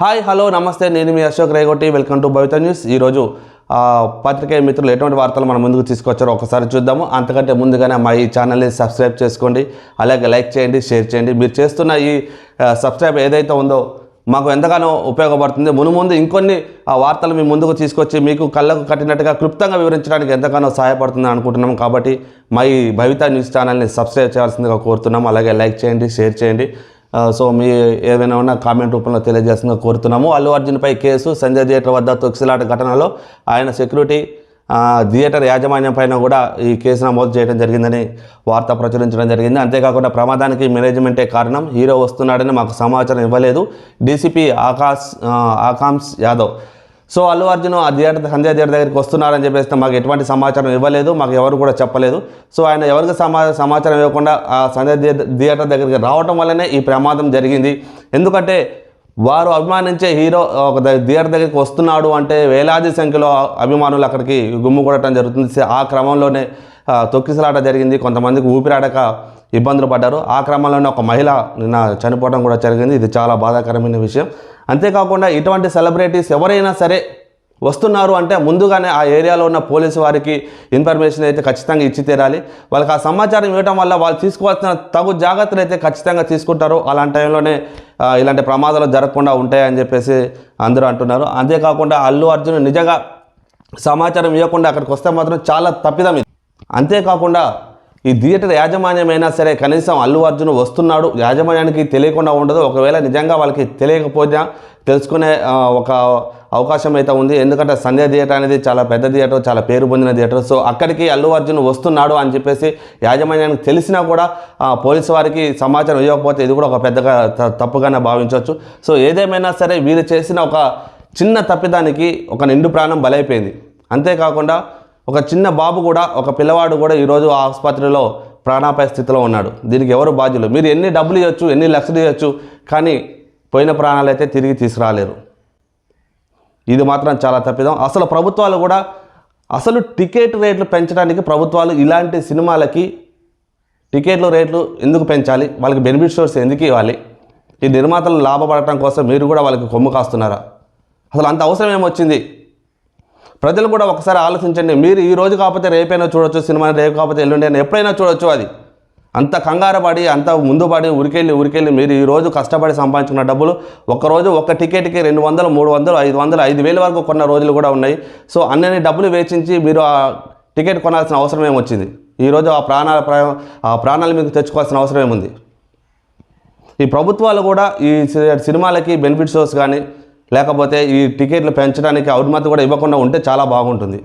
Hi hello నమస్తే, నేను మీ Ashok Regotti. Welcome to Bhavitha news. ఈరోజు పత్రికేయ మిత్రులు ఎటువంటి వార్తలు మన ముందుకు తీసుకొచ్చారో ఒకసారి చూద్దాము. అంతకంటే ముందుగానే మా ఈ ఛానల్ని సబ్స్క్రైబ్ చేసుకోండి, అలాగే లైక్ చేయండి, షేర్ చేయండి. మీరు చేస్తున్న ఈ సబ్స్క్రైబ్ ఏదైతే ఉందో మాకు ఎంతగానో ఉపయోగపడుతుంది. ముందు ఇంకొన్ని వార్తలు మీ ముందుకు తీసుకొచ్చి మీకు కళ్ళకు కట్టినట్టుగా క్లుప్తంగా వివరించడానికి ఎంతగానో సహాయపడుతుందని అనుకుంటున్నాం. కాబట్టి మా ఈ భవిత న్యూస్ ఛానల్ని సబ్స్క్రైబ్ చేయాల్సిందిగా కోరుతున్నాం. అలాగే లైక్ చేయండి, షేర్ చేయండి. సో మీ ఏదైనా ఉన్న కామెంట్ రూపంలో తెలియజేస్తుందిగా కోరుతున్నాము. అల్లు అర్జున్పై కేసు, సంజయ్ థియేటర్ వద్ద తొక్కిసలాట ఘటనలో ఆయన సెక్యూరిటీ థియేటర్ యాజమాన్యం పైన కూడా ఈ కేసు నమోదు చేయడం జరిగిందని వార్త ప్రచురించడం జరిగింది. అంతేకాకుండా ప్రమాదానికి మేనేజ్మెంటే కారణం, హీరో వస్తున్నాడని మాకు సమాచారం ఇవ్వలేదు, డీసీపీ ఆకాంక్ష్ యాదవ్. సో అల్లు అర్జున్ ఆ సంజయ్ థియేటర్ దగ్గరికి వస్తున్నారని చెప్పేసి మాకు ఎటువంటి సమాచారం ఇవ్వలేదు, మాకు ఎవరు కూడా చెప్పలేదు. సో ఆయన ఎవరికి సమాచారం ఇవ్వకుండా ఆ సంజయ్ థియేటర్ దగ్గరికి రావడం వల్లనే ఈ ప్రమాదం జరిగింది. ఎందుకంటే వారు అభిమానించే హీరో ఒక థియేటర్ దగ్గరికి వస్తున్నాడు అంటే వేలాది సంఖ్యలో అభిమానులు అక్కడికి గుమ్ముకూడటం జరుగుతుంది. ఆ క్రమంలోనే తొక్కిసలాట జరిగింది, కొంతమందికి ఊపిరాడక ఇబ్బందులు పడ్డారు. ఆ క్రమంలోనే ఒక మహిళ నిన్న చనిపోవడం కూడా జరిగింది. ఇది చాలా బాధాకరమైన విషయం. అంతేకాకుండా ఇటువంటి సెలబ్రిటీస్ ఎవరైనా సరే వస్తున్నారు అంటే ముందుగానే ఆ ఏరియాలో ఉన్న పోలీసు వారికి ఇన్ఫర్మేషన్ అయితే ఖచ్చితంగా ఇచ్చి తీరాలి. వాళ్ళకి ఆ సమాచారం ఇవ్వడం వల్ల వాళ్ళు తీసుకోవాల్సిన తగు జాగ్రత్తలు అయితే ఖచ్చితంగా తీసుకుంటారు. అలాంటి టైంలోనే ఇలాంటి ప్రమాదాలు జరగకుండా ఉంటాయని చెప్పేసి అందరూ అంటున్నారు. అంతేకాకుండా అల్లు అర్జున్ నిజంగా సమాచారం ఇవ్వకుండా అక్కడికి వస్తే మాత్రం చాలా తప్పిదం. అంతేకాకుండా ఈ థియేటర్ యాజమాన్యమైనా సరే కనీసం అల్లు అర్జున్ వస్తున్నాడు యాజమాన్యానికి తెలియకుండా ఉండదు. ఒకవేళ నిజంగా వాళ్ళకి తెలియకపోయినా తెలుసుకునే ఒక అవకాశం అయితే ఉంది. ఎందుకంటే సంజయ్ థియేటర్ అనేది చాలా పెద్ద థియేటర్, చాలా పేరు పొందిన థియేటర్. సో అక్కడికి అల్లు అర్జున్ వస్తున్నాడు అని చెప్పేసి యాజమాన్యానికి తెలిసినా కూడా పోలీసు వారికి సమాచారం ఇవ్వకపోతే ఇది కూడా ఒక పెద్దగా తప్పుగానే భావించవచ్చు. సో ఏదేమైనా సరే వీరు చేసిన ఒక చిన్న తప్పిదానికి ఒక నిండు ప్రాణం బలైపోయింది. అంతేకాకుండా ఒక చిన్న బాబు కూడా, ఒక పిల్లవాడు కూడా ఈరోజు ఆసుపత్రిలో ప్రాణాపాయ స్థితిలో ఉన్నాడు. దీనికి ఎవరు బాధ్యులు? మీరు ఎన్ని డబ్బులు ఇవ్వచ్చు, ఎన్ని లక్షలు ఇవ్వచ్చు, కానీ పోయిన ప్రాణాలు అయితే తిరిగి తీసుకురాలేరు. ఇది మాత్రం చాలా తప్పిదం. అసలు ప్రభుత్వాలు కూడా అసలు టికెట్ రేట్లు పెంచడానికి ప్రభుత్వాలు ఇలాంటి సినిమాలకి టికెట్ల రేట్లు ఎందుకు పెంచాలి? వాళ్ళకి బెనిఫిట్ సోర్స్ ఎందుకు ఇవ్వాలి? ఈ నిర్మాతలు లాభపడటం కోసం మీరు కూడా వాళ్ళకి కొమ్ము కాస్తున్నారా? అసలు అంత అవసరం ఏమొచ్చింది? ప్రజలు కూడా ఒకసారి ఆలోచించండి. మీరు ఈ రోజు కాకపోతే రేపైనా చూడొచ్చు సినిమాని, రేపు కాకపోతే ఎల్లుండి అయినా ఎప్పుడైనా చూడొచ్చు. అది అంత కంగారు పడి, అంత ముందు పడి ఉరికెళ్ళి మీరు ఈరోజు కష్టపడి సంపాదించుకున్న డబ్బులు ఒక్కరోజు ఒక్క టికెట్కి 200, 300, 500, 5,000 వరకు కొన్న రోజులు కూడా ఉన్నాయి. సో అన్ని డబ్బులు వేచించి మీరు ఆ టికెట్ కొనాల్సిన అవసరం ఏమొచ్చింది? ఈరోజు ఆ ప్రాణాలు మీకు తెచ్చుకోవాల్సిన అవసరం ఏముంది? ఈ ప్రభుత్వాలు కూడా ఈ సినిమాలకి బెనిఫిట్ షోస్ కానీ లేకపోతే ఈ టికెట్లు పెంచడానికి అనుమతి కూడా ఇవ్వకుండా ఉంటే చాలా బాగుంటుంది.